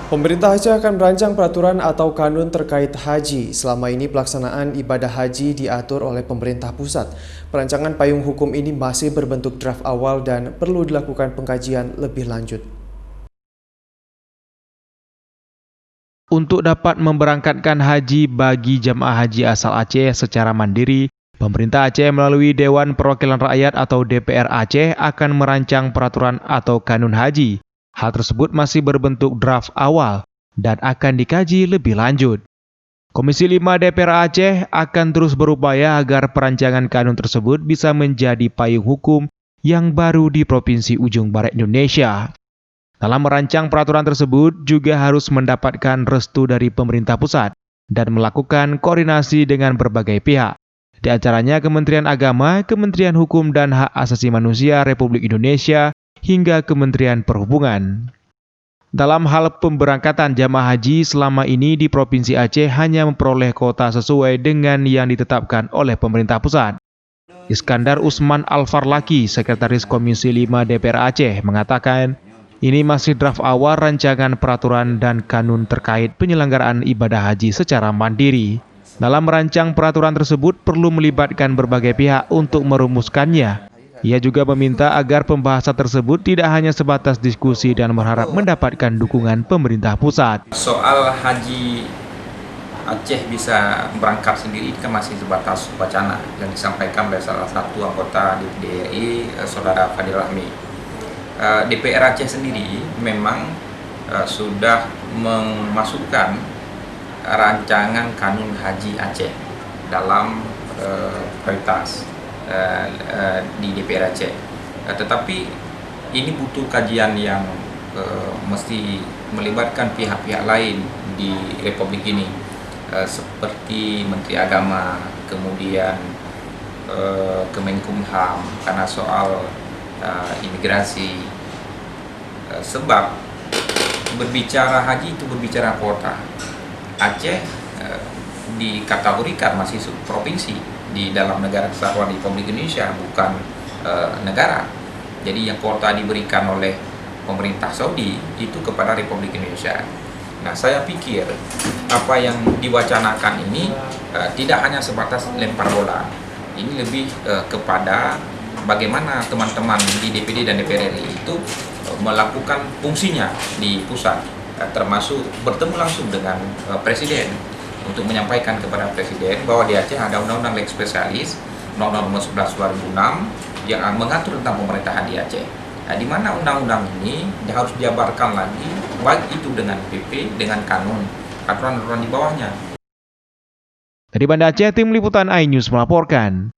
Pemerintah Aceh akan merancang peraturan atau kanun terkait haji. Selama ini pelaksanaan ibadah haji diatur oleh pemerintah pusat. Perancangan payung hukum ini masih berbentuk draft awal dan perlu dilakukan pengkajian lebih lanjut. Untuk dapat memberangkatkan haji bagi jemaah haji asal Aceh secara mandiri, pemerintah Aceh melalui Dewan Perwakilan Rakyat atau DPR Aceh akan merancang peraturan atau kanun haji. Hal tersebut masih berbentuk draft awal dan akan dikaji lebih lanjut. Komisi 5 DPR Aceh akan terus berupaya agar perancangan kanun tersebut bisa menjadi payung hukum yang baru di Provinsi Ujung Barat Indonesia. Dalam merancang peraturan tersebut juga harus mendapatkan restu dari pemerintah pusat dan melakukan koordinasi dengan berbagai pihak. Di antaranya Kementerian Agama, Kementerian Hukum dan Hak Asasi Manusia Republik Indonesia, hingga Kementerian Perhubungan. Dalam hal pemberangkatan jamaah haji selama ini di Provinsi Aceh hanya memperoleh kuota sesuai dengan yang ditetapkan oleh pemerintah pusat. Iskandar Usman Alfarlaki, Sekretaris Komisi 5 DPR Aceh, mengatakan ini masih draft awal rancangan peraturan dan kanun terkait penyelenggaraan ibadah haji secara mandiri. Dalam merancang peraturan tersebut perlu melibatkan berbagai pihak untuk merumuskannya. Ia juga meminta agar pembahasan tersebut tidak hanya sebatas diskusi dan berharap mendapatkan dukungan pemerintah pusat. Soal haji Aceh bisa berangkat sendiri kan masih sebatas wacana yang disampaikan oleh salah satu anggota DPD RI, Saudara Fadil Rahmi. DPR Aceh sendiri memang sudah memasukkan rancangan kanun haji Aceh dalam prioritas di DPR Aceh, tetapi ini butuh kajian yang mesti melibatkan pihak-pihak lain di Republik ini, seperti Menteri Agama, kemudian Kemenkumham karena soal imigrasi, sebab berbicara haji itu berbicara kota. Aceh dikategorikan masih provinsi di dalam negara kesatuan Republik Indonesia, bukan negara. Jadi yang kuota diberikan oleh pemerintah Saudi itu kepada Republik Indonesia. Nah, saya pikir apa yang diwacanakan ini tidak hanya sebatas lempar bola. Ini lebih kepada bagaimana teman-teman di DPD dan DPR RI itu melakukan fungsinya di pusat, termasuk bertemu langsung dengan Presiden, untuk menyampaikan kepada Presiden bahwa di Aceh ada Undang-Undang Lex Spesialis, Undang-Undang Nomor 11 2006 yang mengatur tentang pemerintahan di Aceh. Nah, di mana undang-undang ini harus dijabarkan lagi, baik itu dengan PP, dengan kanun, aturan-aturan di bawahnya. Dari Banda Aceh, Tim Liputan iNews melaporkan.